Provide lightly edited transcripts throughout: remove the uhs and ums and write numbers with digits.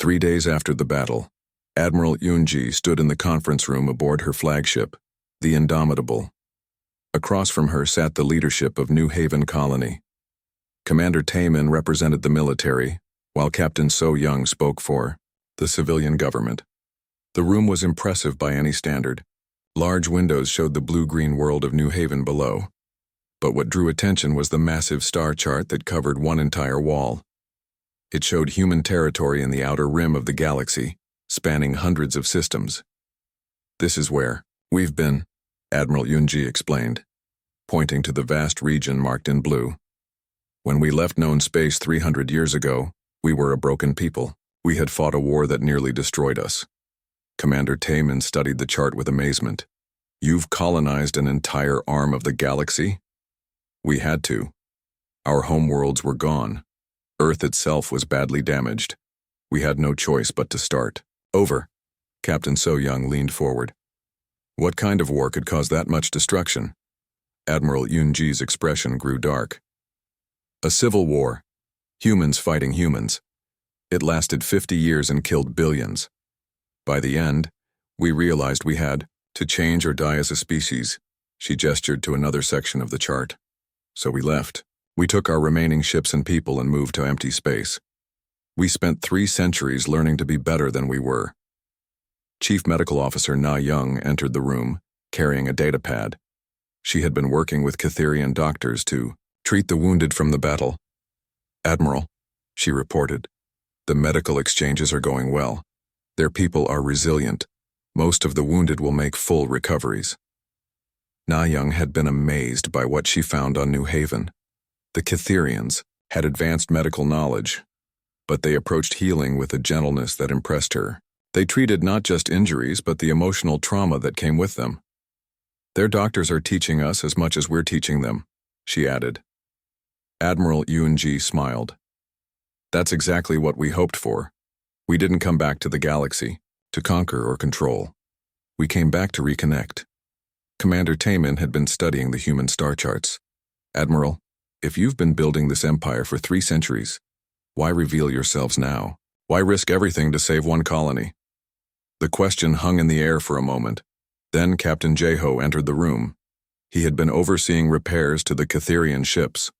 3 days after the battle, Admiral Yunji stood in the conference room aboard her flagship, the Indomitable. Across from her sat the leadership of New Haven Colony. Commander Taemin represented the military, while Captain So Young spoke for the civilian government. The room was impressive by any standard. Large windows showed the blue-green world of New Haven below. But what drew attention was the massive star chart that covered one entire wall. It showed human territory in the outer rim of the galaxy, spanning hundreds of systems. "This is where we've been," Admiral Yunji explained, pointing to the vast region marked in blue. "When we left known space 300 years ago, we were a broken people. We had fought a war that nearly destroyed us." Commander Taemin studied the chart with amazement. "You've colonized an entire arm of the galaxy?" "We had to. Our homeworlds were gone. Earth itself was badly damaged. We had no choice but to start over." Captain So Young leaned forward. "What kind of war could cause that much destruction?" Admiral Yunji's expression grew dark. "A civil war. Humans fighting humans. It lasted 50 years and killed billions. By the end, we realized we had to change or die as a species." She gestured to another section of the chart. "So we left. We took our remaining ships and people and moved to empty space. We spent 3 centuries learning to be better than we were." Chief Medical Officer Na Young entered the room, carrying a data pad. She had been working with Catherian doctors to treat the wounded from the battle. "Admiral," she reported, "the medical exchanges are going well. Their people are resilient. Most of the wounded will make full recoveries." Na Young had been amazed by what she found on New Haven. The Catherians had advanced medical knowledge, but they approached healing with a gentleness that impressed her. They treated not just injuries, but the emotional trauma that came with them. "Their doctors are teaching us as much as we're teaching them," she added. Admiral Yunji smiled. "That's exactly what we hoped for. We didn't come back to the galaxy to conquer or control. We came back to reconnect." Commander Taemin had been studying the human star charts. "Admiral, if you've been building this empire for 3 centuries, why reveal yourselves now? Why risk everything to save one colony?" The question hung in the air for a moment. Then Captain Jeho entered the room. He had been overseeing repairs to the Catherian ships.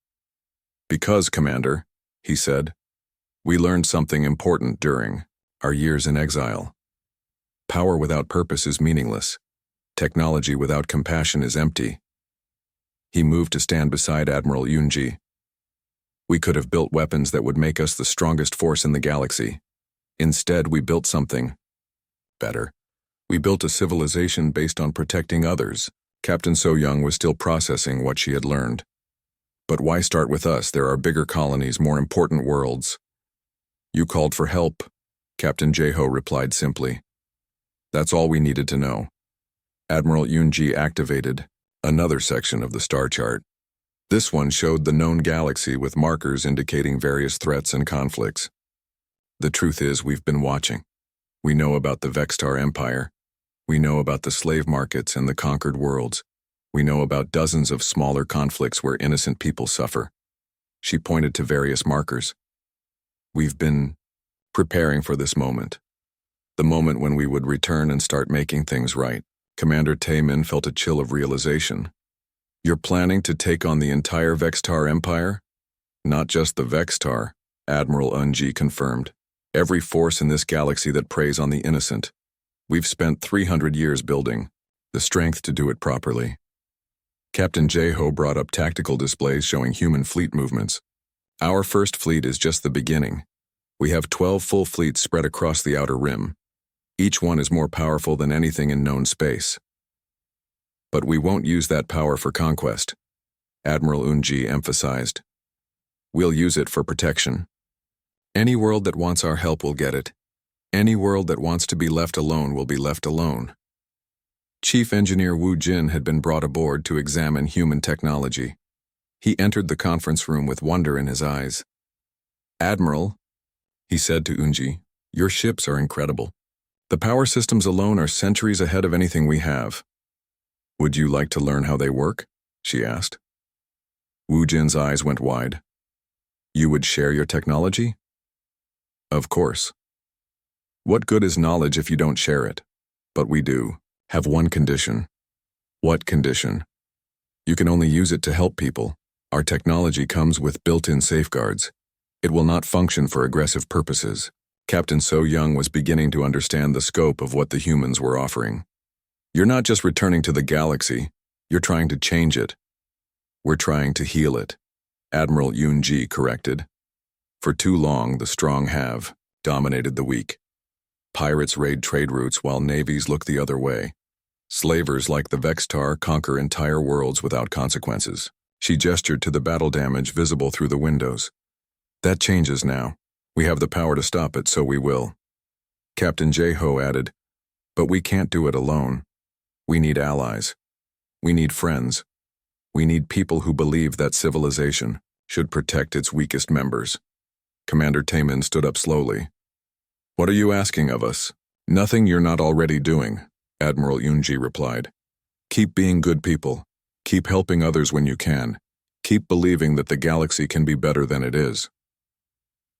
"Because, Commander," he said, "we learned something important during our years in exile. Power without purpose is meaningless. Technology without compassion is empty." He moved to stand beside Admiral Yunji. "We could have built weapons that would make us the strongest force in the galaxy. Instead, we built something better. We built a civilization based on protecting others." Captain So Young was still processing what she had learned. "But why start with us? There are bigger colonies, more important worlds." "You called for help," Captain Jeho replied simply. "That's all we needed to know." Admiral Yunji activated another section of the star chart. This one showed the known galaxy with markers indicating various threats and conflicts. "The truth is, we've been watching. We know about the Vextar Empire. We know about the slave markets and the conquered worlds. We know about dozens of smaller conflicts where innocent people suffer." She pointed to various markers. "We've been preparing for this moment. The moment when we would return and start making things right." Commander Taemin felt a chill of realization. "You're planning to take on the entire Vextar Empire?" "Not just the Vextar," Admiral Yunji confirmed. "Every force in this galaxy that preys on the innocent. We've spent 300 years building the strength to do it properly." Captain Jeho brought up tactical displays showing human fleet movements. "Our first fleet is just the beginning. We have 12 full fleets spread across the outer rim. Each one is more powerful than anything in known space. But we won't use that power for conquest," Admiral Yunji emphasized. "We'll use it for protection. Any world that wants our help will get it. Any world that wants to be left alone will be left alone." Chief Engineer Wu Jin had been brought aboard to examine human technology. He entered the conference room with wonder in his eyes. "Admiral," he said to Yunji, "your ships are incredible. The power systems alone are centuries ahead of anything we have." "Would you like to learn how they work?" she asked. Wu Jin's eyes went wide. "You would share your technology?" "Of course." What good is knowledge if you don't share it? But we do. Have one condition. What condition? You can only use it to help people. Our technology comes with built-in safeguards. It will not function for aggressive purposes. Captain So Young was beginning to understand the scope of what the humans were offering. You're not just returning to the galaxy, you're trying to change it. We're trying to heal it, Admiral Yoon-ji corrected. For too long, the strong have dominated the weak. Pirates raid trade routes while navies look the other way. Slavers like the Vextar conquer entire worlds without consequences. She gestured to the battle damage visible through the windows. That changes now. We have the power to stop it, so we will. Captain J-Ho added, but we can't do it alone. We need allies. We need friends. We need people who believe that civilization should protect its weakest members. Commander Taemin stood up slowly. What are you asking of us? Nothing you're not already doing, Admiral Yoon-ji replied. Keep being good people. Keep helping others when you can. Keep believing that the galaxy can be better than it is.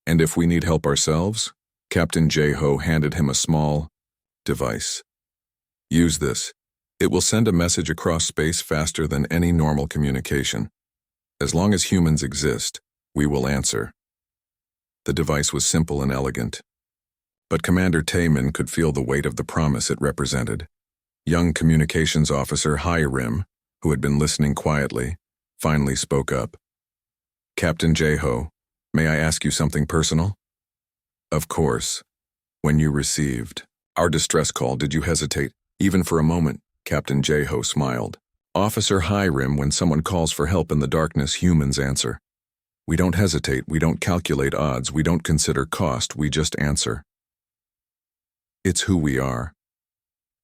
And if we need help ourselves, Captain J-Ho handed him a small device. Use this. It will send a message across space faster than any normal communication. As long as humans exist, we will answer. The device was simple and elegant. But Commander Taemin could feel the weight of the promise it represented. Young communications officer Hyrim, who had been listening quietly, finally spoke up. Captain J-Ho, may I ask you something personal? Of course. When you received our distress call, did you hesitate, even for a moment? Captain J-Ho smiled. Officer Hyrim, when someone calls for help in the darkness, humans answer. We don't hesitate, we don't calculate odds, we don't consider cost, we just answer. It's who we are.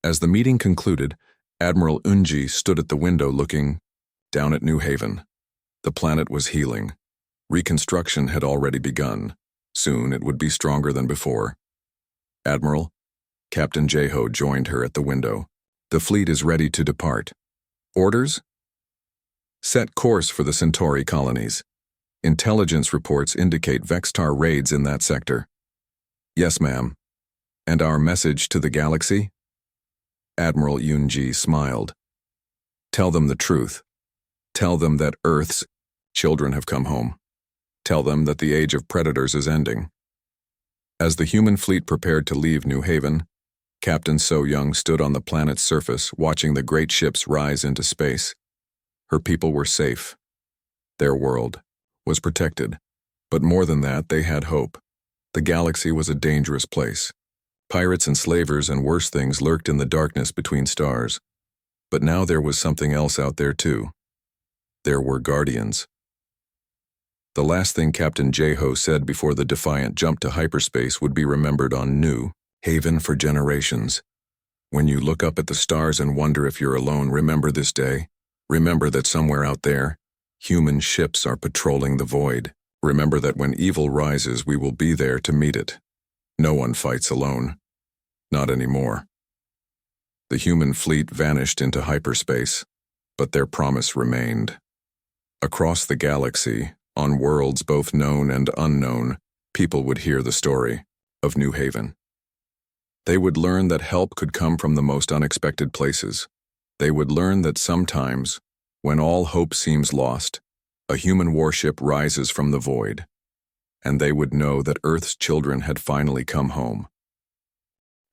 As the meeting concluded, Admiral Unji stood at the window looking down at New Haven. The planet was healing. Reconstruction had already begun. Soon it would be stronger than before. Admiral, Captain J-Ho joined her at the window. The fleet is ready to depart. Orders? Set course for the Centauri colonies. Intelligence reports indicate Vextar raids in that sector. Yes, ma'am. And our message to the galaxy? Admiral Yoon-ji smiled. Tell them the truth. Tell them that Earth's children have come home. Tell them that the age of predators is ending. As the human fleet prepared to leave New Haven, Captain So Young stood on the planet's surface watching the great ships rise into space. Her people were safe. Their world was protected. But more than that, they had hope. The galaxy was a dangerous place. Pirates and slavers and worse things lurked in the darkness between stars. But now there was something else out there too. There were guardians. The last thing Captain J-Ho said before the Defiant jumped to hyperspace would be remembered on New Haven for generations. When you look up at the stars and wonder if you're alone, remember this day. Remember that somewhere out there, human ships are patrolling the void. Remember that when evil rises, we will be there to meet it. No one fights alone. Not anymore. The human fleet vanished into hyperspace, but their promise remained. Across the galaxy, on worlds both known and unknown, people would hear the story of New Haven. They would learn that help could come from the most unexpected places. They would learn that sometimes, when all hope seems lost, a human warship rises from the void. And they would know that Earth's children had finally come home.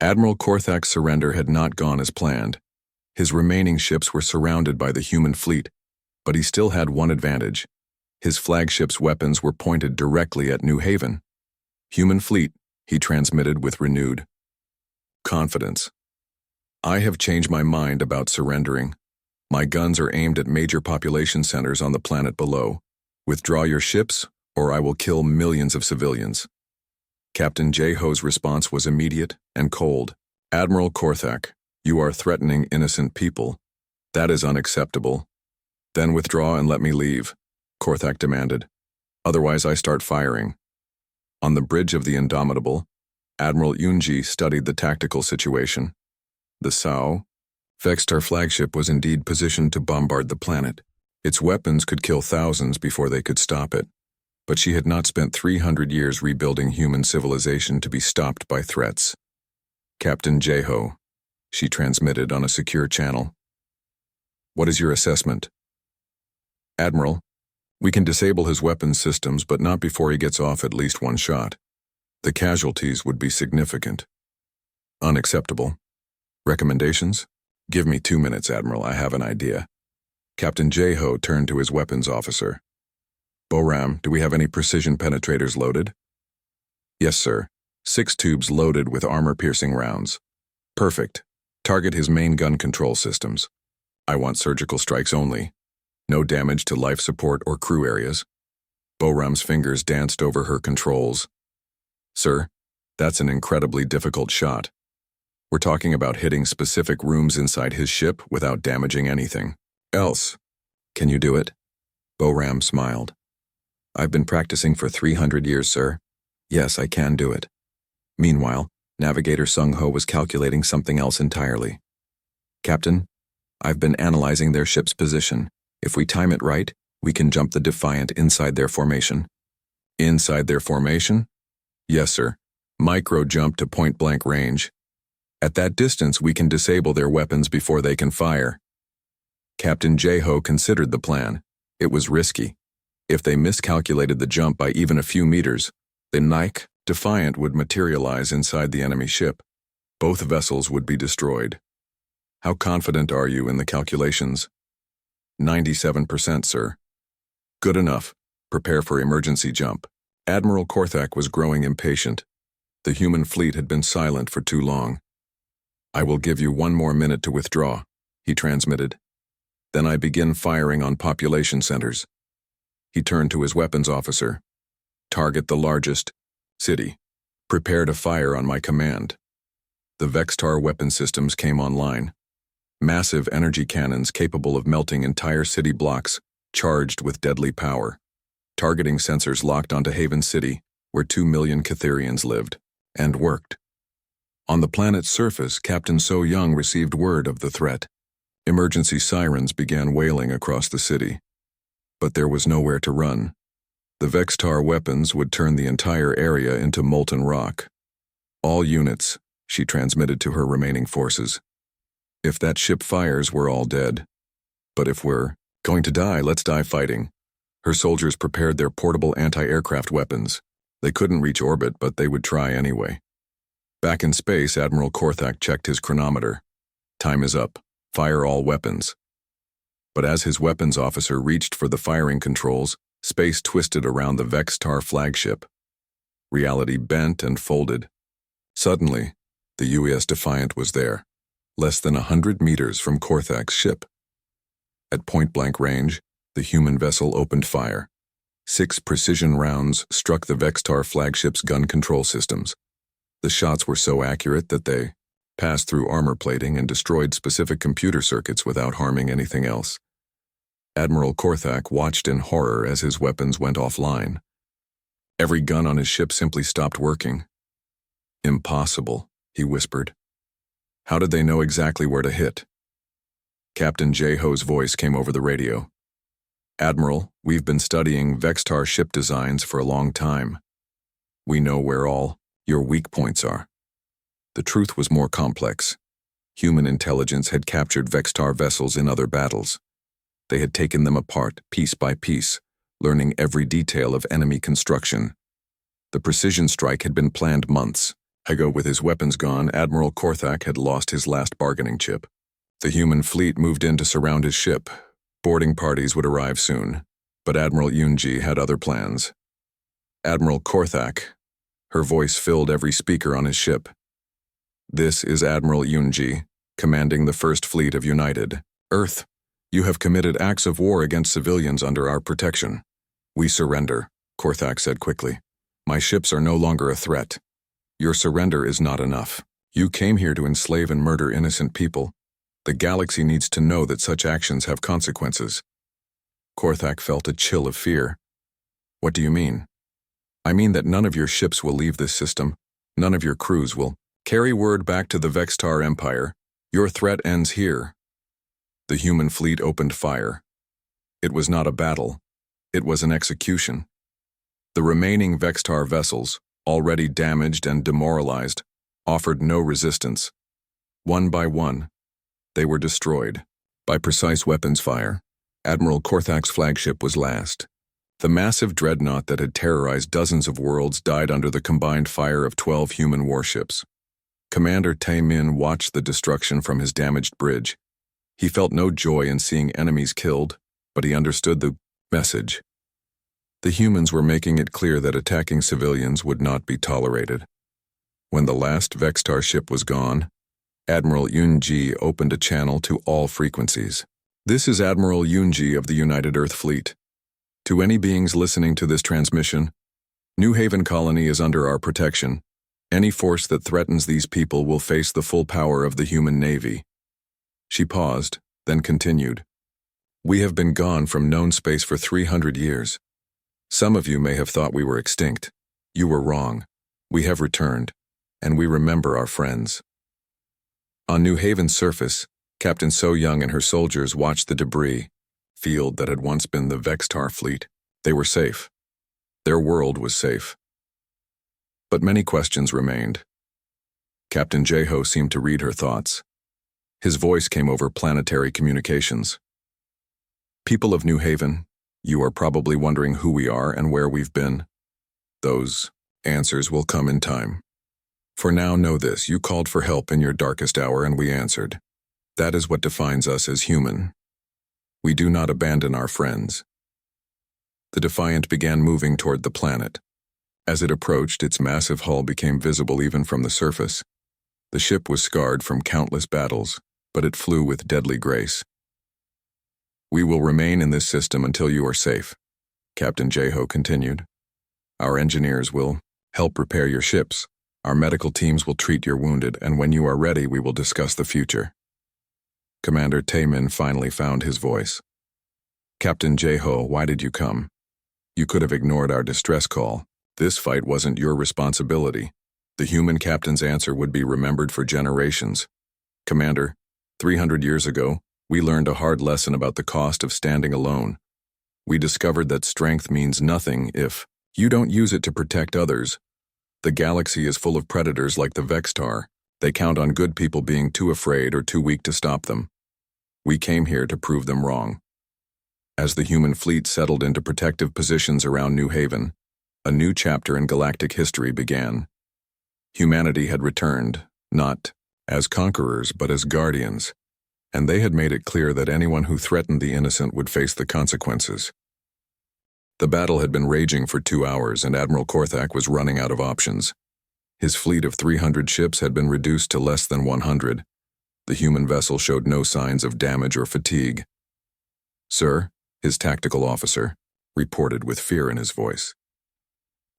Admiral Korthak's surrender had not gone as planned. His remaining ships were surrounded by the human fleet, but he still had one advantage. His flagship's weapons were pointed directly at New Haven. Human fleet, he transmitted with renewed confidence. I have changed my mind about surrendering. My guns are aimed at major population centers on the planet below. Withdraw your ships, or I will kill millions of civilians. Captain J-Ho's response was immediate and cold. Admiral Korthak, you are threatening innocent people. That is unacceptable. Then withdraw and let me leave, Korthak demanded. Otherwise I start firing. On the bridge of the Indomitable, Admiral Yoon-ji studied the tactical situation. The Sao Vextar flagship was indeed positioned to bombard the planet. Its weapons could kill thousands before they could stop it. But she had not spent 300 years rebuilding human civilization to be stopped by threats. Captain Jeho, she transmitted on a secure channel. What is your assessment? Admiral, we can disable his weapons systems, but not before he gets off at least one shot. The casualties would be significant. Unacceptable. Recommendations? Give me 2 minutes, Admiral, I have an idea. Captain Jeho turned to his weapons officer. Boram, do we have any precision penetrators loaded? Yes, sir. 6 tubes loaded with armor-piercing rounds. Perfect. Target his main gun control systems. I want surgical strikes only. No damage to life support or crew areas. Boram's fingers danced over her controls. Sir, that's an incredibly difficult shot. We're talking about hitting specific rooms inside his ship without damaging anything else. Can you do it? Boram smiled. I've been practicing for 300 years, sir. Yes, I can do it. Meanwhile, Navigator Sung-Ho was calculating something else entirely. Captain, I've been analyzing their ship's position. If we time it right, we can jump the Defiant inside their formation. Inside their formation? Yes, sir. Micro jump to point-blank range. At that distance, we can disable their weapons before they can fire. Captain Jeho considered the plan. It was risky. If they miscalculated the jump by even a few meters, the Defiant would materialize inside the enemy ship. Both vessels would be destroyed. How confident are you in the calculations? 97%, sir. Good enough. Prepare for emergency jump. Admiral Korthak was growing impatient. The human fleet had been silent for too long. I will give you 1 more minute to withdraw, he transmitted. Then I begin firing on population centers. He turned to his weapons officer. Target the largest city. Prepare to fire on my command. The Vextar weapon systems came online. Massive energy cannons capable of melting entire city blocks, charged with deadly power. Targeting sensors locked onto Haven City, where 2 million Catherians lived, and worked. On the planet's surface, Captain So Young received word of the threat. Emergency sirens began wailing across the city. But there was nowhere to run. The Vextar weapons would turn the entire area into molten rock. All units, she transmitted to her remaining forces. If that ship fires, we're all dead. But if we're going to die, let's die fighting. Her soldiers prepared their portable anti-aircraft weapons. They couldn't reach orbit, but they would try anyway. Back in space, Admiral Korthak checked his chronometer. Time is up. Fire all weapons. But as his weapons officer reached for the firing controls, space twisted around the Vextar flagship. Reality bent and folded. Suddenly, the U.S. Defiant was there, less than 100 meters from Korthak's ship. At point-blank range, the human vessel opened fire. 6 precision rounds struck the Vextar flagship's gun control systems. The shots were so accurate that they passed through armor plating and destroyed specific computer circuits without harming anything else. Admiral Korthak watched in horror as his weapons went offline. Every gun on his ship simply stopped working. Impossible, he whispered. How did they know exactly where to hit? Captain Jeho's voice came over the radio. Admiral, we've been studying Vextar ship designs for a long time. We know where all your weak points are. The truth was more complex. Human intelligence had captured Vextar vessels in other battles. They had taken them apart, piece by piece, learning every detail of enemy construction. The precision strike had been planned months ago. With his weapons gone, Admiral Korthak had lost his last bargaining chip. The human fleet moved in to surround his ship. Boarding parties would arrive soon, but Admiral Yunji had other plans. Admiral Korthak, her voice filled every speaker on his ship. This is Admiral Yunji, commanding the First Fleet of United Earth. You have committed acts of war against civilians under our protection. We surrender, Korthak said quickly. My ships are no longer a threat. Your surrender is not enough. You came here to enslave and murder innocent people. The galaxy needs to know that such actions have consequences. Korthak felt a chill of fear. What do you mean? I mean that none of your ships will leave this system. None of your crews will carry word back to the Vextar Empire. Your threat ends here. The human fleet opened fire. It was not a battle. It was an execution. The remaining Vextar vessels, already damaged and demoralized, offered no resistance. One by one, they were destroyed. By precise weapons fire, Admiral Korthak's flagship was last. The massive dreadnought that had terrorized dozens of worlds died under the combined fire of 12 human warships. Commander Tae-min watched the destruction from his damaged bridge. He felt no joy in seeing enemies killed, but he understood the message. The humans were making it clear that attacking civilians would not be tolerated. When the last Vextar ship was gone, Admiral Yoon-ji opened a channel to all frequencies. This is Admiral Yoon-ji of the United Earth Fleet. To any beings listening to this transmission, New Haven Colony is under our protection. Any force that threatens these people will face the full power of the human navy. She paused, then continued. We have been gone from known space for 300 years. Some of you may have thought we were extinct. You were wrong. We have returned, and we remember our friends. On New Haven's surface, Captain So Young and her soldiers watched the debris field that had once been the Vextar fleet. They were safe. Their world was safe. But many questions remained. Captain Jeho seemed to read her thoughts. His voice came over planetary communications. People of New Haven, you are probably wondering who we are and where we've been. Those answers will come in time. For now, know this, you called for help in your darkest hour and we answered. That is what defines us as human. We do not abandon our friends. The Defiant began moving toward the planet. As it approached, its massive hull became visible even from the surface. The ship was scarred from countless battles, but it flew with deadly grace. We will remain in this system until you are safe, Captain Jeho continued. Our engineers will help repair your ships. Our medical teams will treat your wounded, and when you are ready, we will discuss the future. Commander Tae-min finally found his voice. Captain Jeho, why did you come? You could have ignored our distress call. This fight wasn't your responsibility. The human captain's answer would be remembered for generations. Commander, 300 years ago, we learned a hard lesson about the cost of standing alone. We discovered that strength means nothing if you don't use it to protect others. The galaxy is full of predators like the Vextar. They count on good people being too afraid or too weak to stop them. We came here to prove them wrong. As the human fleet settled into protective positions around New Haven, a new chapter in galactic history began. Humanity had returned, not as conquerors but as guardians, and they had made it clear that anyone who threatened the innocent would face the consequences. The battle had been raging for 2 hours, and Admiral Korthak was running out of options. His fleet of 300 ships had been reduced to less than 100. The human vessel showed no signs of damage or fatigue. Sir, his tactical officer, reported with fear in his voice.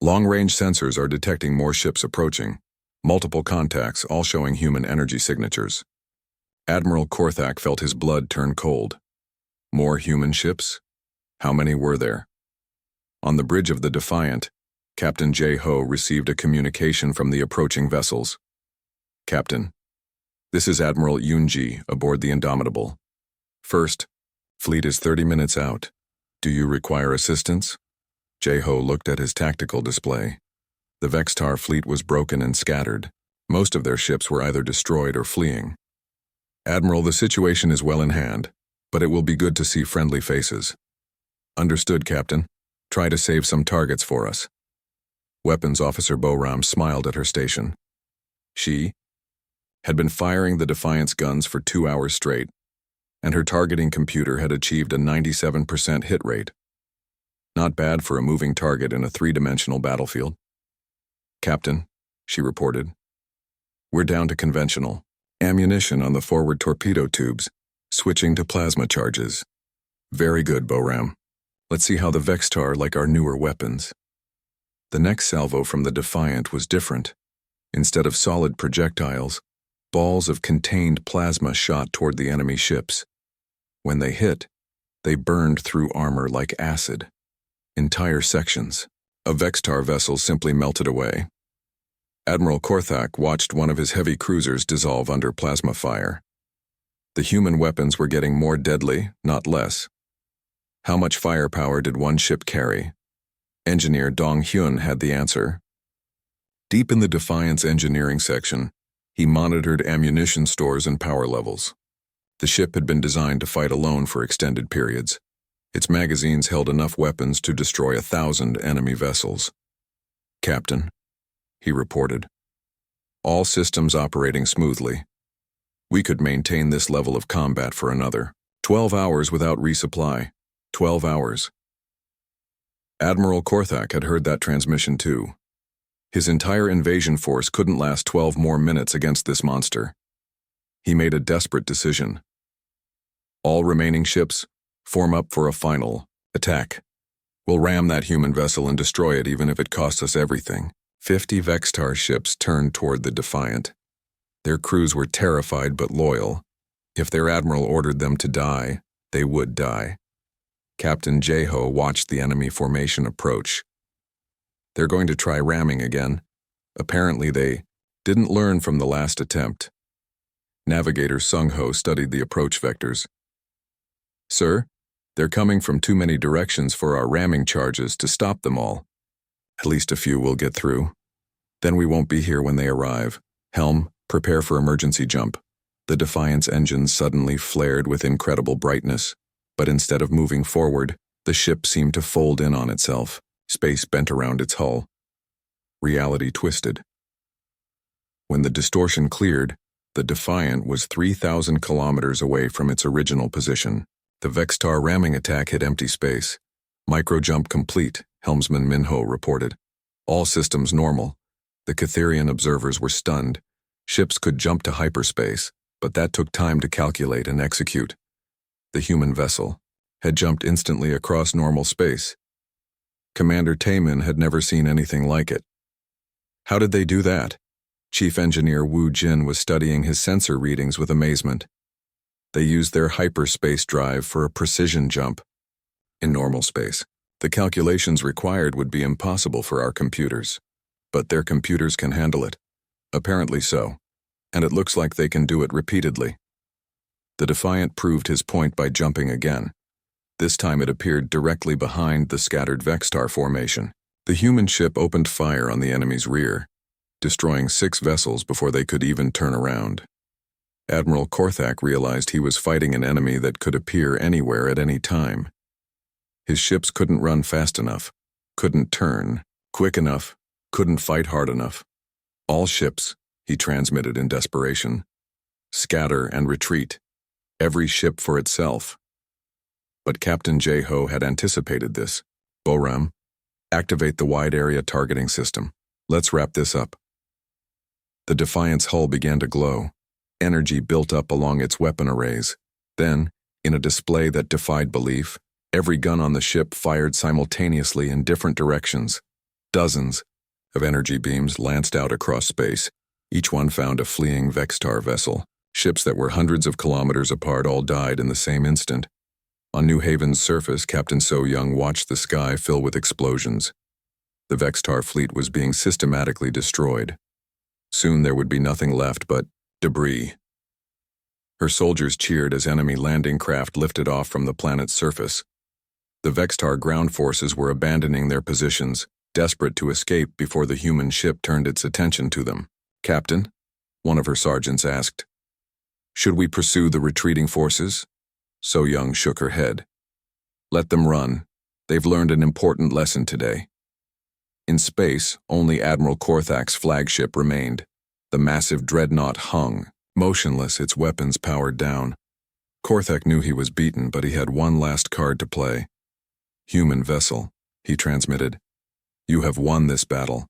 Long-range sensors are detecting more ships approaching. Multiple contacts, all showing human energy signatures. Admiral Korthak felt his blood turn cold. More human ships? How many were there? On the bridge of the Defiant, Captain Jeho received a communication from the approaching vessels. Captain, this is Admiral Yoon-ji aboard the Indomitable. First, fleet is 30 minutes out. Do you require assistance? Jeho looked at his tactical display. The Vextar fleet was broken and scattered. Most of their ships were either destroyed or fleeing. Admiral, the situation is well in hand, but it will be good to see friendly faces. Understood, Captain. Try to save some targets for us. Weapons Officer Boram smiled at her station. She had been firing the Defiant's guns for 2 hours straight, and her targeting computer had achieved a 97% hit rate. Not bad for a moving target in a 3-dimensional battlefield. Captain, she reported. We're down to conventional ammunition on the forward torpedo tubes, switching to plasma charges. Very good, Boram. Let's see how the Vextar like our newer weapons. The next salvo from the Defiant was different. Instead of solid projectiles, balls of contained plasma shot toward the enemy ships. When they hit, they burned through armor like acid. Entire sections of Vextar vessels simply melted away. Admiral Korthak watched one of his heavy cruisers dissolve under plasma fire. The human weapons were getting more deadly, not less. How much firepower did one ship carry? Engineer Dong Hyun had the answer. Deep in the Defiance engineering section, he monitored ammunition stores and power levels. The ship had been designed to fight alone for extended periods. Its magazines held enough weapons to destroy 1,000 enemy vessels. "Captain," he reported, "all systems operating smoothly. We could maintain this level of combat for another 12 hours without resupply. 12 hours. Admiral Korthak had heard that transmission too. His entire invasion force couldn't last 12 more minutes against this monster. He made a desperate decision. All remaining ships, form up for a final attack. We'll ram that human vessel and destroy it even if it costs us everything. 50 Vextar ships turned toward the Defiant. Their crews were terrified but loyal. If their admiral ordered them to die, they would die. Captain Jeho watched the enemy formation approach. They're going to try ramming again. Apparently they didn't learn from the last attempt. Navigator Sung-Ho studied the approach vectors. "Sir, they're coming from too many directions for our ramming charges to stop them all. At least a few will get through. Then we won't be here when they arrive. Helm, prepare for emergency jump." The Defiance engines suddenly flared with incredible brightness, but instead of moving forward, the ship seemed to fold in on itself. Space bent around its hull. Reality twisted. When the distortion cleared, the Defiant was 3,000 kilometers away from its original position. The Vextar ramming attack hit empty space. "Micro-jump complete," helmsman Minho reported. "All systems normal." The Catherian observers were stunned. Ships could jump to hyperspace, but that took time to calculate and execute. The human vessel had jumped instantly across normal space. Commander Taemin had never seen anything like it. How did they do that? Chief Engineer Wu Jin was studying his sensor readings with amazement. They used their hyperspace drive for a precision jump. In normal space, the calculations required would be impossible for our computers. But their computers can handle it. Apparently so. And it looks like they can do it repeatedly. The Defiant proved his point by jumping again. This time it appeared directly behind the scattered Vextar formation. The human ship opened fire on the enemy's rear, destroying 6 vessels before they could even turn around. Admiral Korthak realized he was fighting an enemy that could appear anywhere at any time. His ships couldn't run fast enough, couldn't turn quick enough, couldn't fight hard enough. "All ships," he transmitted in desperation, "scatter and retreat. Every ship for itself." But Captain Jeho had anticipated this. "Boram, activate the wide area targeting system. Let's wrap this up." The Defiant's hull began to glow. Energy built up along its weapon arrays. Then, in a display that defied belief, every gun on the ship fired simultaneously in different directions. Dozens of energy beams lanced out across space. Each one found a fleeing Vextar vessel. Ships that were hundreds of kilometers apart all died in the same instant. On New Haven's surface, Captain So Young watched the sky fill with explosions. The Vextar fleet was being systematically destroyed. Soon there would be nothing left but debris. Her soldiers cheered as enemy landing craft lifted off from the planet's surface. The Vextar ground forces were abandoning their positions, desperate to escape before the human ship turned its attention to them. "Captain," one of her sergeants asked, "should we pursue the retreating forces?" So Young shook her head. "Let them run. They've learned an important lesson today." In space, only Admiral Korthak's flagship remained. The massive dreadnought hung, motionless, its weapons powered down. Korthak knew he was beaten, but he had one last card to play. "Human vessel," he transmitted. "You have won this battle.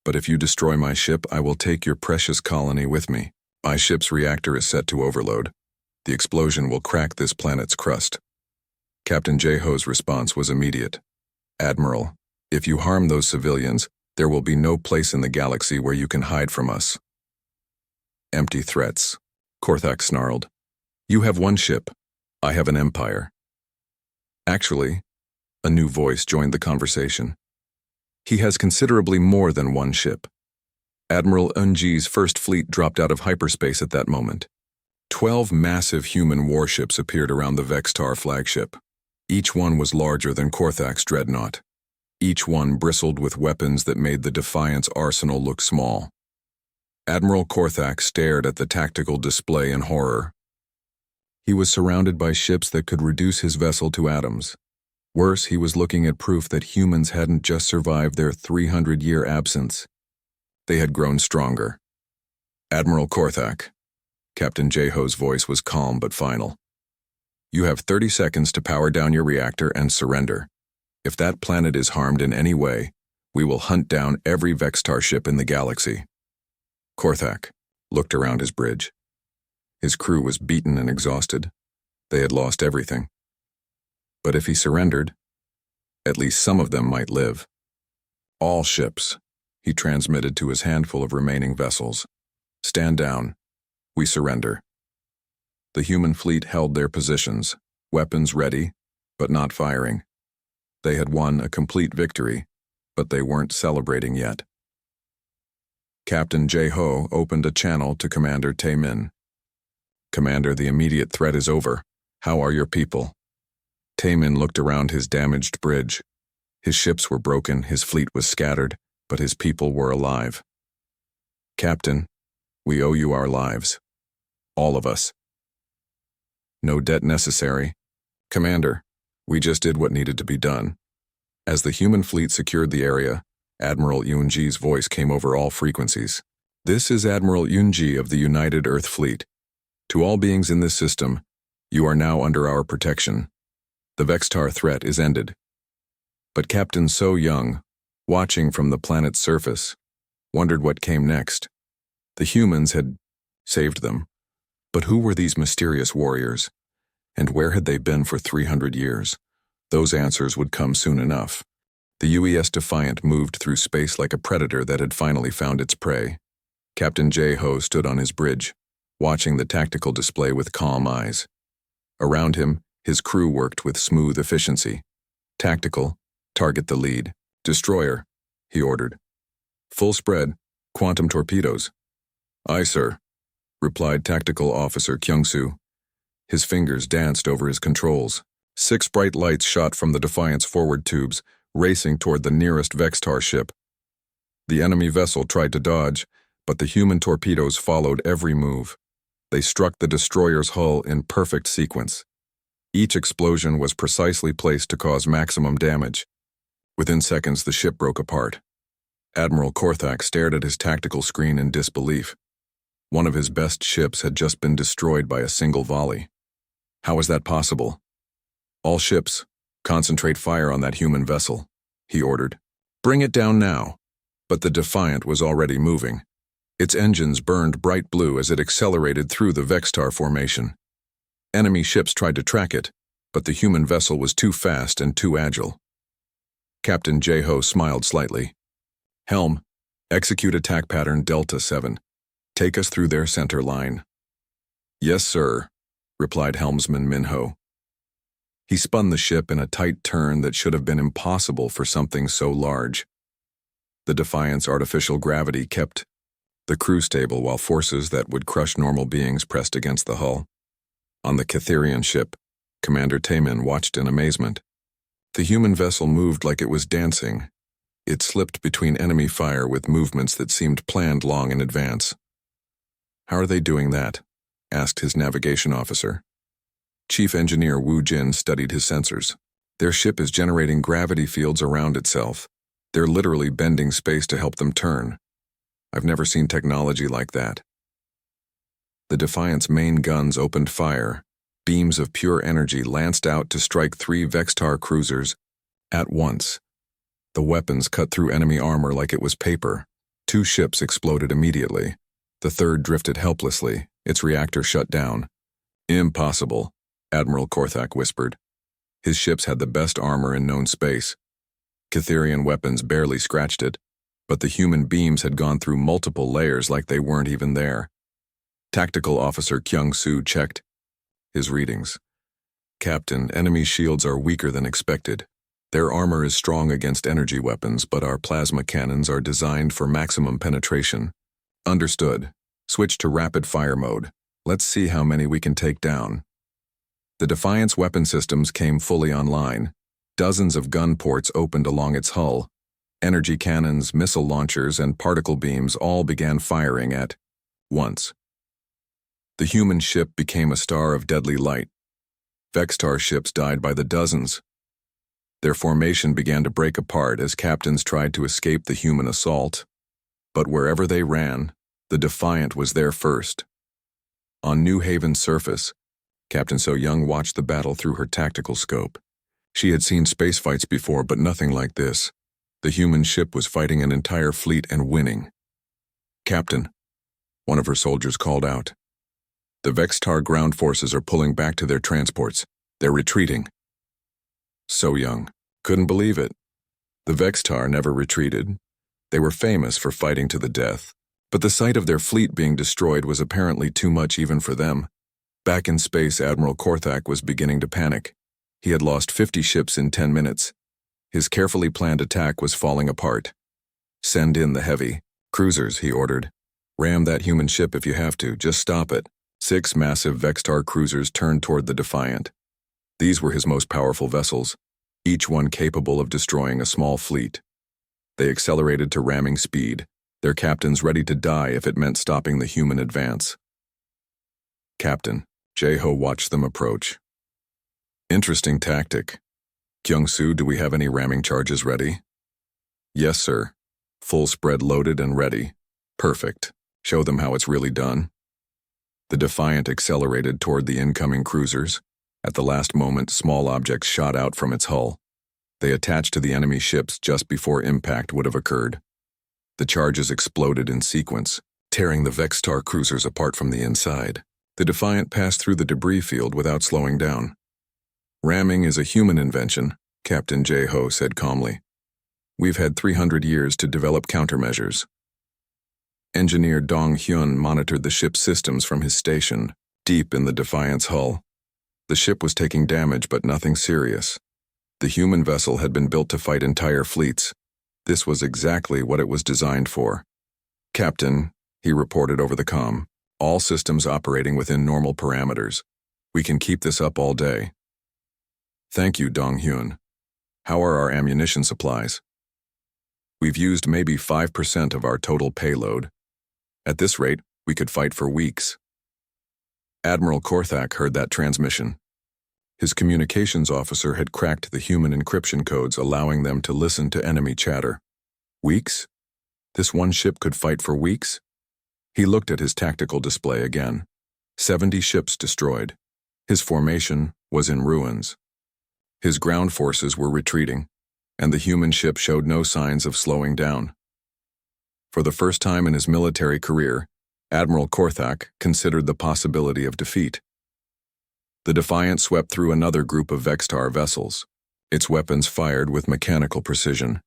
But if you destroy my ship, I will take your precious colony with me. My ship's reactor is set to overload. The explosion will crack this planet's crust." Captain Jeho's response was immediate. "Admiral, if you harm those civilians, there will be no place in the galaxy where you can hide from us." "Empty threats," Korthak snarled. "You have one ship. I have an empire." Actually, a new voice joined the conversation. "He has considerably more than one ship." Admiral Eunji's first fleet dropped out of hyperspace at that moment. 12 massive human warships appeared around the Vextar flagship. Each one was larger than Korthak's dreadnought. Each one bristled with weapons that made the Defiant's arsenal look small. Admiral Korthak stared at the tactical display in horror. He was surrounded by ships that could reduce his vessel to atoms. Worse, he was looking at proof that humans hadn't just survived their 300-year absence. They had grown stronger. Admiral Korthak. Captain Jeho's voice was calm but final. You have 30 seconds to power down your reactor and surrender. If that planet is harmed in any way, we will hunt down every Vextar ship in the galaxy. Korthak looked around his bridge. His crew was beaten and exhausted. They had lost everything. But if he surrendered, at least some of them might live. All ships, he transmitted to his handful of remaining vessels. Stand down. We surrender. The human fleet held their positions, weapons ready, but not firing. They had won a complete victory, but they weren't celebrating yet. Captain Jeho opened a channel to Commander Taemin. Commander, the immediate threat is over. How are your people? Taemin looked around his damaged bridge. His ships were broken, his fleet was scattered, but his people were alive. Captain, we owe you our lives. All of us. No debt necessary. Commander, we just did what needed to be done. As the human fleet secured the area, Admiral Yunji's voice came over all frequencies. This is Admiral Yunji of the United Earth Fleet. To all beings in this system, you are now under our protection. The Vextar threat is ended. But Captain So Young, watching from the planet's surface, wondered what came next. The humans had saved them. But who were these mysterious warriors? And where had they been for 300 years? Those answers would come soon enough. The UES Defiant moved through space like a predator that had finally found its prey. Captain Jeho stood on his bridge, watching the tactical display with calm eyes. Around him, his crew worked with smooth efficiency. Tactical, target the lead. Destroyer, he ordered. Full spread, quantum torpedoes. Aye, sir, replied Tactical Officer Kyungsoo. His fingers danced over his controls. 6 bright lights shot from the Defiant's forward tubes, racing toward the nearest Vextar ship. The enemy vessel tried to dodge, but the human torpedoes followed every move. They struck the destroyer's hull in perfect sequence. Each explosion was precisely placed to cause maximum damage. Within seconds, the ship broke apart. Admiral Korthak stared at his tactical screen in disbelief. One of his best ships had just been destroyed by a single volley. How was that possible? All ships, concentrate fire on that human vessel, he ordered. Bring it down now. But the Defiant was already moving. Its engines burned bright blue as it accelerated through the Vextar formation. Enemy ships tried to track it, but the human vessel was too fast and too agile. Captain Jeho smiled slightly. Helm, execute attack pattern Delta 7. Take us through their center line. Yes, sir, replied Helmsman Minho. He spun the ship in a tight turn that should have been impossible for something so large. The Defiant's artificial gravity kept the crew stable while forces that would crush normal beings pressed against the hull. On the Catherian ship, Commander Taemin watched in amazement. The human vessel moved like it was dancing. It slipped between enemy fire with movements that seemed planned long in advance. How are they doing that? Asked his navigation officer. Chief Engineer Wu Jin studied his sensors. Their ship is generating gravity fields around itself. They're literally bending space to help them turn. I've never seen technology like that. The Defiant's main guns opened fire. Beams of pure energy lanced out to strike 3 Vextar cruisers at once. The weapons cut through enemy armor like it was paper. 2 ships exploded immediately. The third drifted helplessly, its reactor shut down. Impossible, Admiral Korthak whispered. His ships had the best armor in known space. Catherian weapons barely scratched it, but the human beams had gone through multiple layers like they weren't even there. Tactical Officer Kyungsoo checked his readings. Captain, enemy shields are weaker than expected. Their armor is strong against energy weapons, but our plasma cannons are designed for maximum penetration. Understood. Switch to rapid fire mode. Let's see how many we can take down. The Defiant's weapon systems came fully online. Dozens of gun ports opened along its hull. Energy cannons, missile launchers, and particle beams all began firing at once. The human ship became a star of deadly light. Vextar ships died by the dozens. Their formation began to break apart as captains tried to escape the human assault. But wherever they ran, the Defiant was there first. On New Haven's surface, Captain So Young watched the battle through her tactical scope. She had seen space fights before, but nothing like this. The human ship was fighting an entire fleet and winning. "Captain," one of her soldiers called out. "The Vextar ground forces are pulling back to their transports. They're retreating." So Young couldn't believe it. The Vextar never retreated. They were famous for fighting to the death, but the sight of their fleet being destroyed was apparently too much even for them. Back in space, Admiral Korthak was beginning to panic. He had lost 50 ships in 10 minutes. His carefully planned attack was falling apart. "Send in the heavy cruisers," he ordered. "Ram that human ship if you have to, just stop it." 6 massive Vextar cruisers turned toward the Defiant. These were his most powerful vessels, each one capable of destroying a small fleet. They accelerated to ramming speed, their captains ready to die if it meant stopping the human advance. Captain Jae-ho watched them approach. "Interesting tactic. Kyung-soo, do we have any ramming charges ready?" "Yes, sir. Full spread loaded and ready." "Perfect. Show them how it's really done." The Defiant accelerated toward the incoming cruisers. At the last moment, small objects shot out from its hull. They attached to the enemy ships just before impact would have occurred. The charges exploded in sequence, tearing the Vextar cruisers apart from the inside. The Defiant passed through the debris field without slowing down. "Ramming is a human invention," Captain Jae-ho said calmly. "We've had 300 years to develop countermeasures." Engineer Dong Hyun monitored the ship's systems from his station, deep in the Defiant's hull. The ship was taking damage, but nothing serious. The human vessel had been built to fight entire fleets. This was exactly what it was designed for. "Captain," he reported over the comm, "all systems operating within normal parameters. We can keep this up all day." "Thank you, Dong Hyun. How are our ammunition supplies?" "We've used maybe 5% of our total payload. At this rate, we could fight for weeks." Admiral Korthak heard that transmission. His communications officer had cracked the human encryption codes, allowing them to listen to enemy chatter. Weeks? This one ship could fight for weeks? He looked at his tactical display again. 70 ships destroyed. His formation was in ruins. His ground forces were retreating, and the human ship showed no signs of slowing down. For the first time in his military career, Admiral Korthak considered the possibility of defeat. The Defiant swept through another group of Vextar vessels. Its weapons fired with mechanical precision.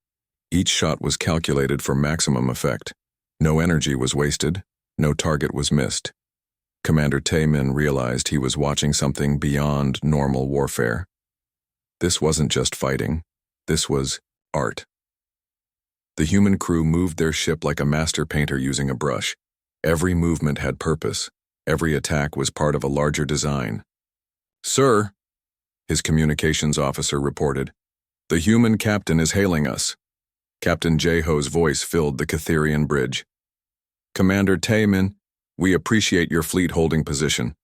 Each shot was calculated for maximum effect. No energy was wasted, no target was missed. Commander Tae-min realized he was watching something beyond normal warfare. This wasn't just fighting. This was art. The human crew moved their ship like a master painter using a brush. Every movement had purpose. Every attack was part of a larger design. "Sir," his communications officer reported, "the human captain is hailing us." Captain Jae-ho's voice filled the Catherian bridge. "Commander Tae-min, we appreciate your fleet holding position.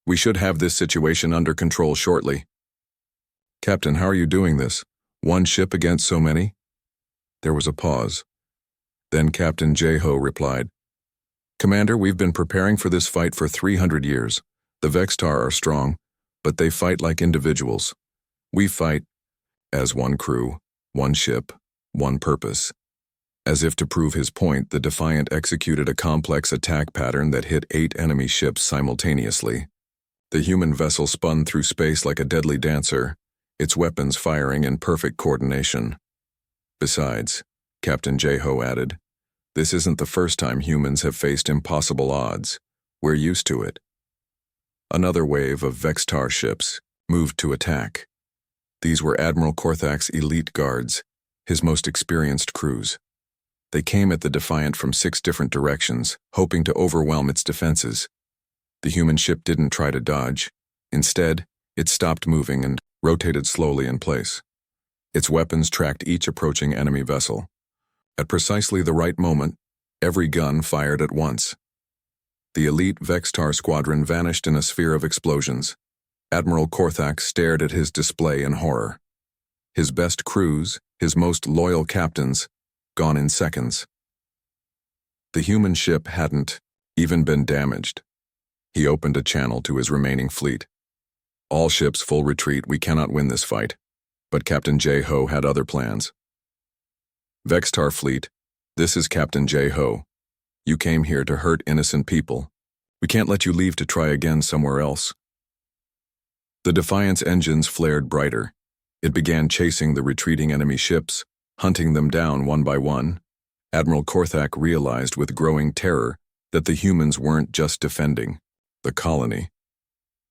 We should have this situation under control shortly." "Captain, how are you doing this? One ship against so many?" There was a pause. Then Captain Jae-ho replied, "Commander, we've been preparing for this fight for 300 years. The Vextar are strong, but they fight like individuals. We fight as one crew, one ship, one purpose." As if to prove his point, the Defiant executed a complex attack pattern that hit 8 enemy ships simultaneously. The human vessel spun through space like a deadly dancer, its weapons firing in perfect coordination. Besides, Captain Jae-ho added, "This isn't the first time humans have faced impossible odds. We're used to it." Another wave of Vextar ships moved to attack. These were Admiral Korthak's elite guards, his most experienced crews. They came at the Defiant from 6 different directions, hoping to overwhelm its defenses. The human ship didn't try to dodge. Instead, it stopped moving and rotated slowly in place. Its weapons tracked each approaching enemy vessel. At precisely the right moment, every gun fired at once. The elite Vextar squadron vanished in a sphere of explosions. Admiral Korthak stared at his display in horror. His best crews, his most loyal captains, gone in seconds. The human ship hadn't even been damaged. He opened a channel to his remaining fleet. All ships full retreat, we cannot win this fight. But Captain J-Ho had other plans. Vextar fleet, this is Captain J-Ho. You came here to hurt innocent people. We can't let you leave to try again somewhere else. The Defiant's engines flared brighter. It began chasing the retreating enemy ships, hunting them down one by one. Admiral Korthak realized with growing terror that the humans weren't just defending the colony.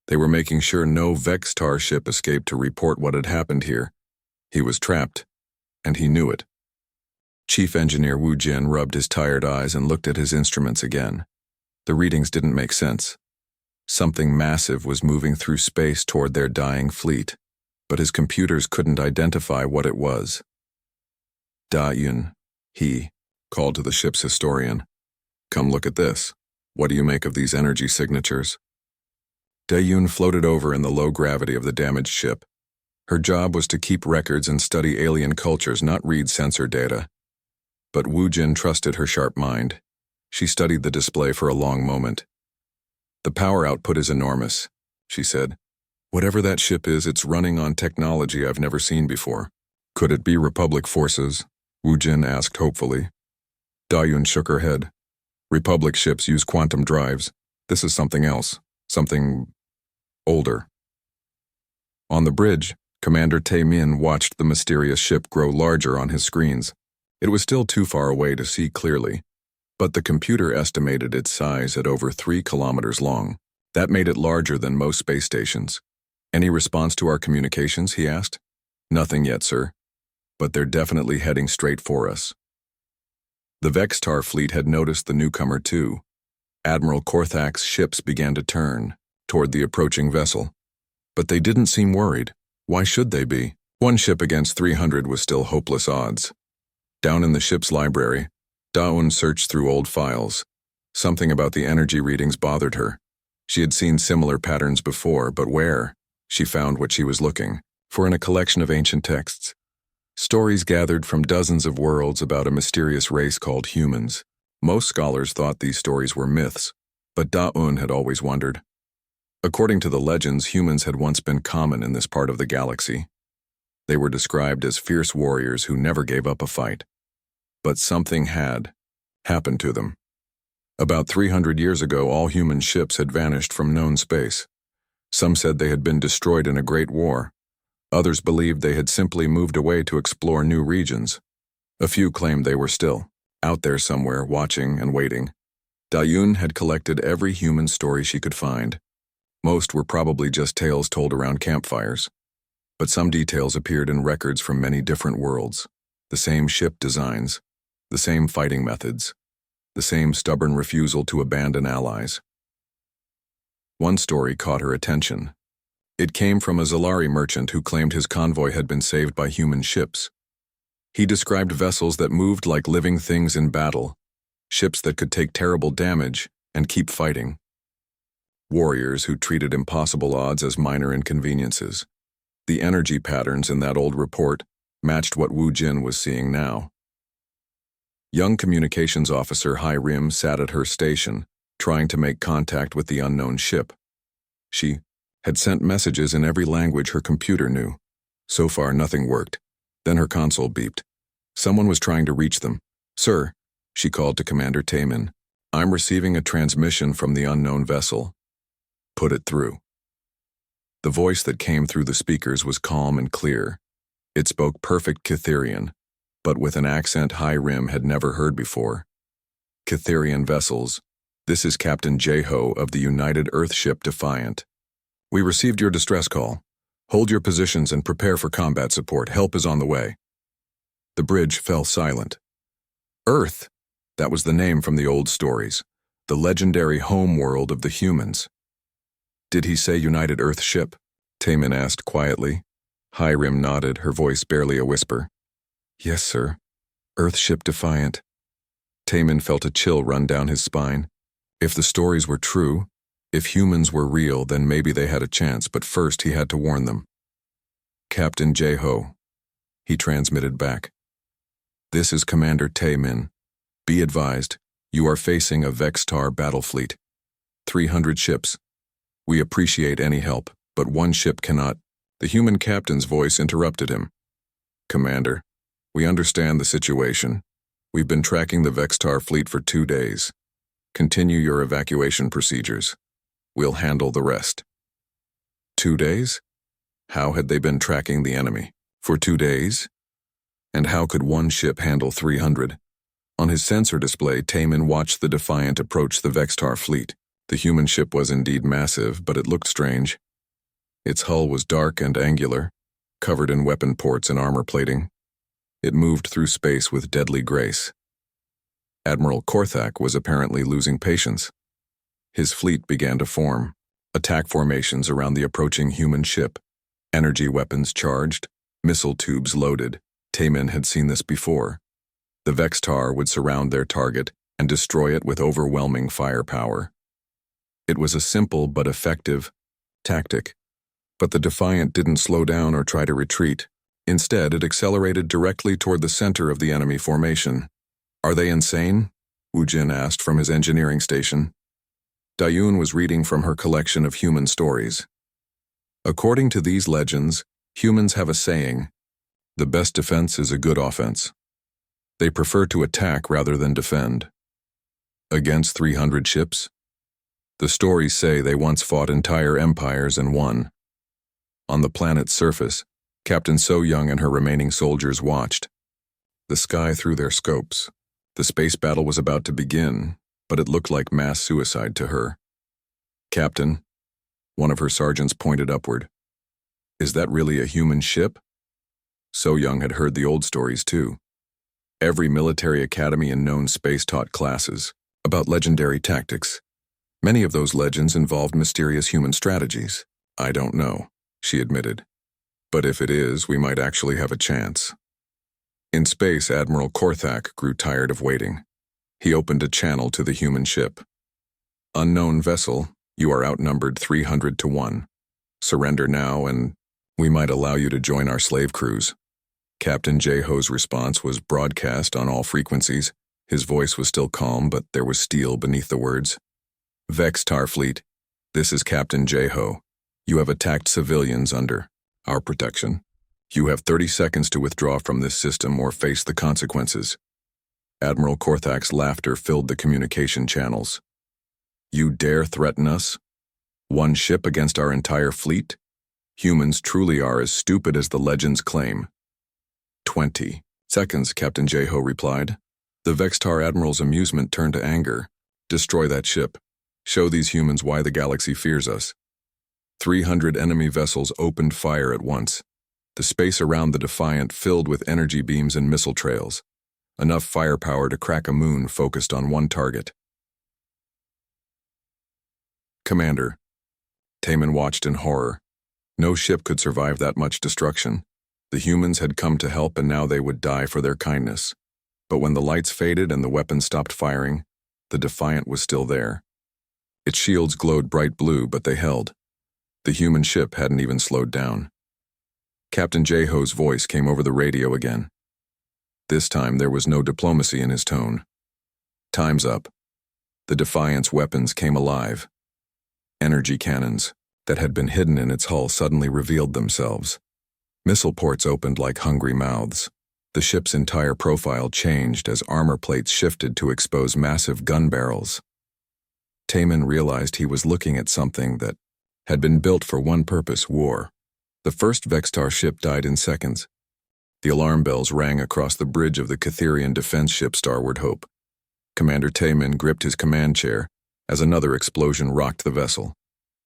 They were making sure no Vextar ship escaped to report what had happened here. He was trapped, and he knew it. Chief Engineer Wu Jin rubbed his tired eyes and looked at his instruments again. The readings didn't make sense. Something massive was moving through space toward their dying fleet, but his computers couldn't identify what it was. Da-Yun, he called to the ship's historian. Come look at this. What do you make of these energy signatures? Da-Yun floated over in the low gravity of the damaged ship. Her job was to keep records and study alien cultures, not read sensor data. But Wu Jin trusted her sharp mind. She studied the display for a long moment. The power output is enormous, she said. Whatever that ship is, it's running on technology I've never seen before. Could it be Republic forces? Wu Jin asked hopefully. Da-Yun shook her head. Republic ships use quantum drives. This is something else. Something older. On the bridge, Commander Tae-min watched the mysterious ship grow larger on his screens. It was still too far away to see clearly, but the computer estimated its size at over 3 kilometers long. That made it larger than most space stations. Any response to our communications, he asked. Nothing yet, sir. But they're definitely heading straight for us. The Vextar fleet had noticed the newcomer too. Admiral Korthak's ships began to turn toward the approaching vessel. But they didn't seem worried. Why should they be? One ship against 300 was still hopeless odds. Down in the ship's library, Da-Yun searched through old files. Something about the energy readings bothered her. She had seen similar patterns before, but where? She found what she was looking for in a collection of ancient texts. Stories gathered from dozens of worlds about a mysterious race called humans. Most scholars thought these stories were myths, but Da-Yun had always wondered. According to the legends, humans had once been common in this part of the galaxy. They were described as fierce warriors who never gave up a fight. But something had happened to them. About 300 years ago, all human ships had vanished from known space. Some said they had been destroyed in a great war. Others believed they had simply moved away to explore new regions. A few claimed they were still out there somewhere, watching and waiting. Da-Yun had collected every human story she could find. Most were probably just tales told around campfires. But some details appeared in records from many different worlds. The same ship designs, the same fighting methods, the same stubborn refusal to abandon allies. One story caught her attention. It came from a Zalari merchant who claimed his convoy had been saved by human ships. He described vessels that moved like living things in battle, ships that could take terrible damage and keep fighting. Warriors who treated impossible odds as minor inconveniences. The energy patterns in that old report matched what Wu Jin was seeing now. Young communications officer Hai Rim sat at her station, trying to make contact with the unknown ship. She had sent messages in every language her computer knew. So far, nothing worked. Then her console beeped. Someone was trying to reach them. Sir, she called to Commander Taemin. I'm receiving a transmission from the unknown vessel. Put it through. The voice that came through the speakers was calm and clear. It spoke perfect Kitherian, but with an accent Hai Rim had never heard before. Kitherian vessels, this is Captain J-Ho of the United Earthship Defiant. We received your distress call. Hold your positions and prepare for combat support. Help is on the way. The bridge fell silent. Earth, that was the name from the old stories, the legendary home world of the humans. Did he say United Earthship? Taemin asked quietly. Hiram nodded, her voice barely a whisper. Yes, sir. Earthship Defiant. Taman felt a chill run down his spine. If the stories were true, if humans were real, then maybe they had a chance, but first he had to warn them. Captain J-Ho. He transmitted back. This is Commander Tae-min. Be advised, you are facing a Vextar battle fleet. 300 ships. We appreciate any help, but one ship cannot. The human captain's voice interrupted him. Commander, we understand the situation. We've been tracking the Vextar fleet for 2 days. Continue your evacuation procedures. We'll handle the rest. 2 days? How had they been tracking the enemy? For 2 days? And how could one ship handle 300? On his sensor display, Taman watched the Defiant approach the Vextar fleet. The human ship was indeed massive, but it looked strange. Its hull was dark and angular, covered in weapon ports and armor plating. It moved through space with deadly grace. Admiral Korthak was apparently losing patience. His fleet began to form, attack formations around the approaching human ship, energy weapons charged, missile tubes loaded. Taman had seen this before. The Vextar would surround their target and destroy it with overwhelming firepower. It was a simple but effective tactic, but the Defiant didn't slow down or try to retreat. Instead, it accelerated directly toward the center of the enemy formation. Are they insane? Wu Jin asked from his engineering station. Dayun was reading from her collection of human stories. According to these legends, humans have a saying, the best defense is a good offense. They prefer to attack rather than defend. Against 300 ships? The stories say they once fought entire empires and won. On the planet's surface, Captain So Young and her remaining soldiers watched. The sky through their scopes. The space battle was about to begin, but it looked like mass suicide to her. Captain, one of her sergeants pointed upward. Is that really a human ship? So Young had heard the old stories too. Every military academy and known space taught classes about legendary tactics. Many of those legends involved mysterious human strategies. I don't know, she admitted. But if it is, we might actually have a chance. In space, Admiral Korthak grew tired of waiting. He opened a channel to the human ship. Unknown vessel, you are outnumbered 300 to 1. Surrender now and we might allow you to join our slave crews. Captain J-Ho's response was broadcast on all frequencies. His voice was still calm, but there was steel beneath the words. Vextar Fleet, this is Captain J-Ho. You have attacked civilians under our protection. You have 30 seconds to withdraw from this system or face the consequences. Admiral Korthak's laughter filled the communication channels. You dare threaten us? One ship against our entire fleet? Humans truly are as stupid as the legends claim. 20 seconds, Captain J-Ho replied. The Vextar Admiral's amusement turned to anger. Destroy that ship. Show these humans why the galaxy fears us. 300 enemy vessels opened fire at once. The space around the Defiant filled with energy beams and missile trails. Enough firepower to crack a moon focused on one target. Commander. Taman watched in horror. No ship could survive that much destruction. The humans had come to help and now they would die for their kindness. But when the lights faded and the weapons stopped firing, the Defiant was still there. Its shields glowed bright blue, but they held. The human ship hadn't even slowed down. Captain J-Ho's voice came over the radio again. This time there was no diplomacy in his tone. Time's up. The Defiant's weapons came alive. Energy cannons that had been hidden in its hull suddenly revealed themselves. Missile ports opened like hungry mouths. The ship's entire profile changed as armor plates shifted to expose massive gun barrels. Taman realized he was looking at something that had been built for one purpose: war. The first Vextar ship died in seconds. The alarm bells rang across the bridge of the Catherian defense ship Starward Hope. Commander Taman gripped his command chair as another explosion rocked the vessel.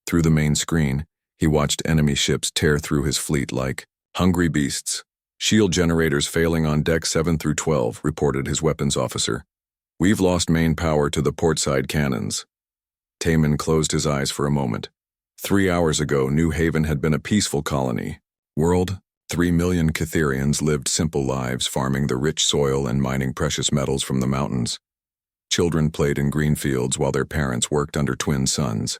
Through the main screen, he watched enemy ships tear through his fleet like hungry beasts. Shield generators failing on deck 7 through 12, reported his weapons officer. We've lost main power to the portside cannons. Taman closed his eyes for a moment. 3 hours ago, New Haven had been a peaceful colony. World, 3 million Catherians lived simple lives, farming the rich soil and mining precious metals from the mountains. Children played in green fields while their parents worked under twin suns.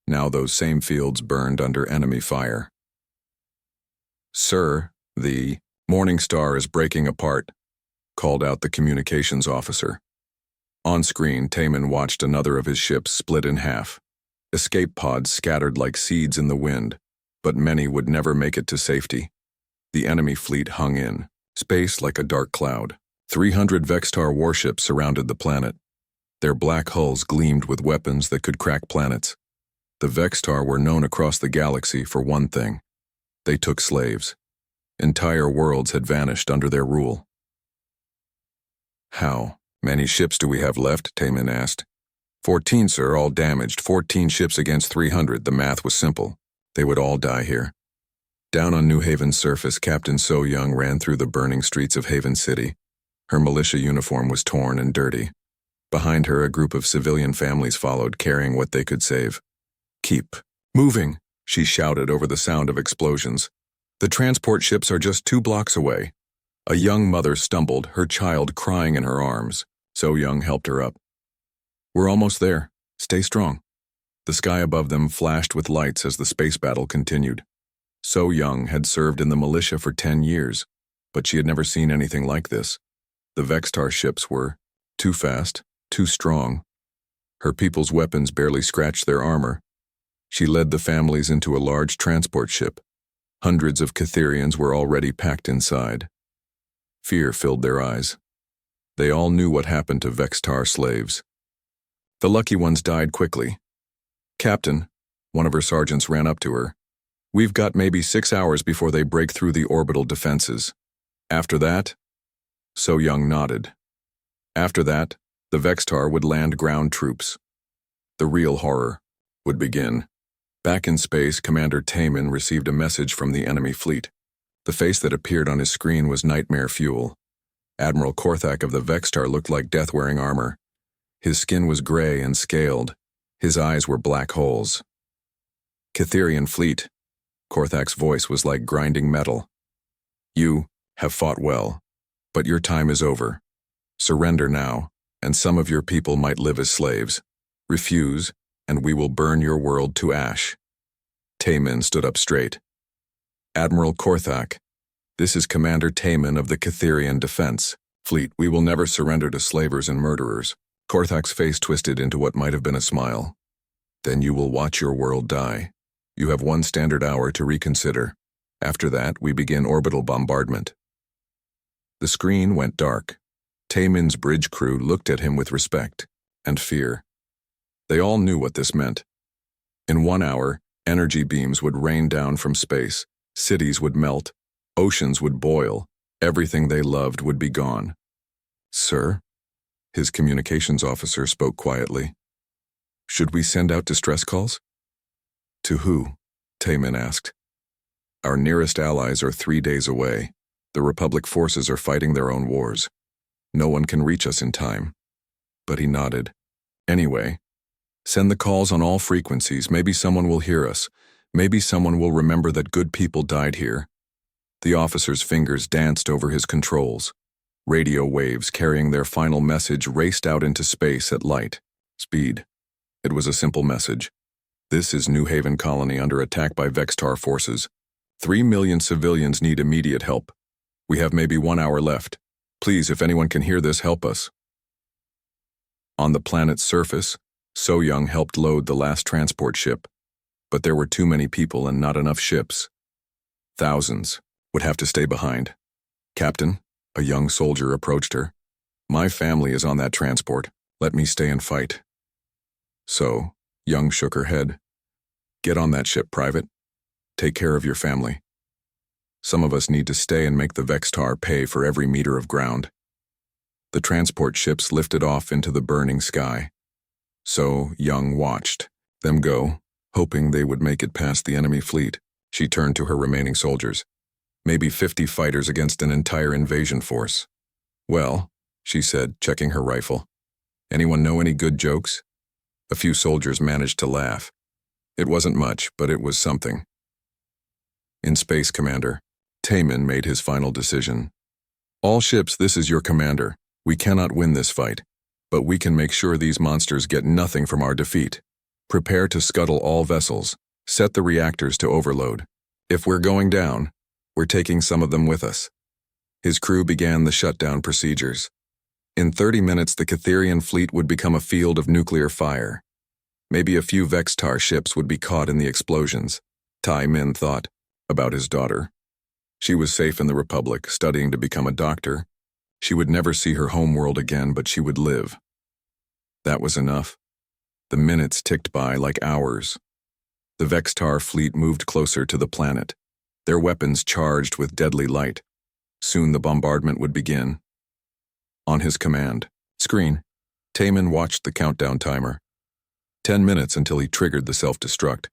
Now those same fields burned under enemy fire. "Sir, the Morning Star is breaking apart," called out the communications officer. On screen, Taman watched another of his ships split in half. Escape pods scattered like seeds in the wind, but many would never make it to safety. The enemy fleet hung in, space like a dark cloud. 300 Vextar warships surrounded the planet. Their black hulls gleamed with weapons that could crack planets. The Vextar were known across the galaxy for one thing: they took slaves. Entire worlds had vanished under their rule. "How many ships do we have left?" Taman asked. 14, sir, all damaged. 14 ships against 300. The math was simple. They would all die here. Down on New Haven's surface, Captain So Young ran through the burning streets of Haven City. Her militia uniform was torn and dirty. Behind her, a group of civilian families followed, carrying what they could save. "Keep moving," she shouted over the sound of explosions. "The transport ships are just 2 blocks away." A young mother stumbled, her child crying in her arms. So Young helped her up. "We're almost there. Stay strong." The sky above them flashed with lights as the space battle continued. So Young had served in the militia for 10 years, but she had never seen anything like this. The Vextar ships were too fast, too strong. Her people's weapons barely scratched their armor. She led the families into a large transport ship. Hundreds of Catherians were already packed inside. Fear filled their eyes. They all knew what happened to Vextar slaves. The lucky ones died quickly. "Captain," one of her sergeants ran up to her, "we've got maybe 6 hours before they break through the orbital defenses. After that?" So Young nodded. "After that, the Vextar would land ground troops. The real horror would begin." Back in space, Commander Taman received a message from the enemy fleet. The face that appeared on his screen was nightmare fuel. Admiral Korthak of the Vextar looked like death wearing armor. His skin was gray and scaled. His eyes were black holes. "Catherian fleet," Korthak's voice was like grinding metal. "You have fought well, but your time is over. Surrender now, and some of your people might live as slaves. Refuse, and we will burn your world to ash." Taman stood up straight. "Admiral Korthak, this is Commander Taman of the Catherian Defense Fleet. We will never surrender to slavers and murderers." Korthak's face twisted into what might have been a smile. "Then you will watch your world die. You have 1 standard hour to reconsider. After that, we begin orbital bombardment." The screen went dark. Taman's bridge crew looked at him with respect and fear. They all knew what this meant. In 1 hour, energy beams would rain down from space, cities would melt, oceans would boil, everything they loved would be gone. "Sir?" His communications officer spoke quietly. "Should we send out distress calls?" "To who?" Taman asked. "Our nearest allies are 3 days away. The Republic forces are fighting their own wars. No one can reach us in time." But he nodded. "Anyway, send the calls on all frequencies. Maybe someone will hear us. Maybe someone will remember that good people died here." The officer's fingers danced over his controls. Radio waves carrying their final message raced out into space at light speed. It was a simple message. "This is New Haven Colony under attack by Vextar forces. 3 million civilians need immediate help. We have maybe 1 hour left. Please, if anyone can hear this, help us." On the planet's surface, So Young helped load the last transport ship, but there were too many people and not enough ships. Thousands would have to stay behind. "Captain," a young soldier approached her, "my family is on that transport. Let me stay and fight." So Young shook her head. "Get on that ship, Private. Take care of your family. Some of us need to stay and make the Vextar pay for every meter of ground." The transport ships lifted off into the burning sky. So Young watched them go, hoping they would make it past the enemy fleet. She turned to her remaining soldiers. Maybe 50 fighters against an entire invasion force. "Well," she said, checking her rifle. "Anyone know any good jokes?" A few soldiers managed to laugh. It wasn't much, but it was something. "In space, Commander, Taemin made his final decision. All ships, this is your commander. We cannot win this fight, but we can make sure these monsters get nothing from our defeat. Prepare to scuttle all vessels. Set the reactors to overload. If we're going down, we're taking some of them with us. His crew began the shutdown procedures. In 30 minutes, the Catherian fleet would become a field of nuclear fire. Maybe a few Vextar ships would be caught in the explosions. Taemin thought about his daughter. She was safe in the Republic, studying to become a doctor. She would never see her homeworld again, but she would live. That was enough. The minutes ticked by like hours. The Vextar fleet moved closer to the planet, their weapons charged with deadly light. Soon the bombardment would begin. On his command screen, Taemin watched the countdown timer. 10 minutes until he triggered the self-destruct.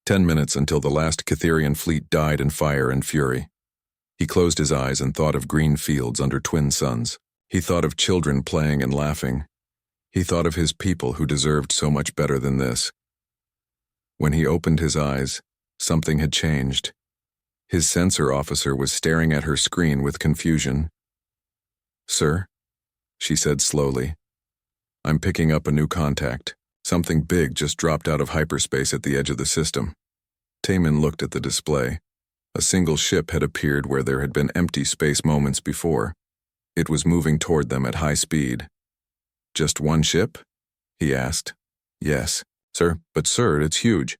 10 minutes until the last Catherian fleet died in fire and fury. He closed his eyes and thought of green fields under twin suns. He thought of children playing and laughing. He thought of his people who deserved so much better than this. When he opened his eyes, something had changed. His sensor officer was staring at her screen with confusion. "Sir," she said slowly, "I'm picking up a new contact. Something big just dropped out of hyperspace at the edge of the system." Taemin looked at the display. A single ship had appeared where there had been empty space moments before. It was moving toward them at high speed. "Just one ship?" he asked. "Yes, sir, but sir, it's huge.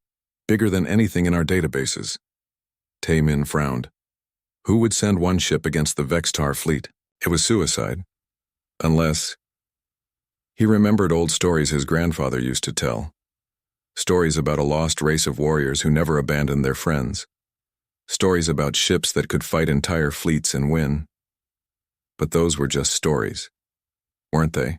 Bigger than anything in our databases." Taemin frowned. Who would send one ship against the Vextar fleet? It was suicide. Unless... He remembered old stories his grandfather used to tell. Stories about a lost race of warriors who never abandoned their friends. Stories about ships that could fight entire fleets and win. But those were just stories, weren't they?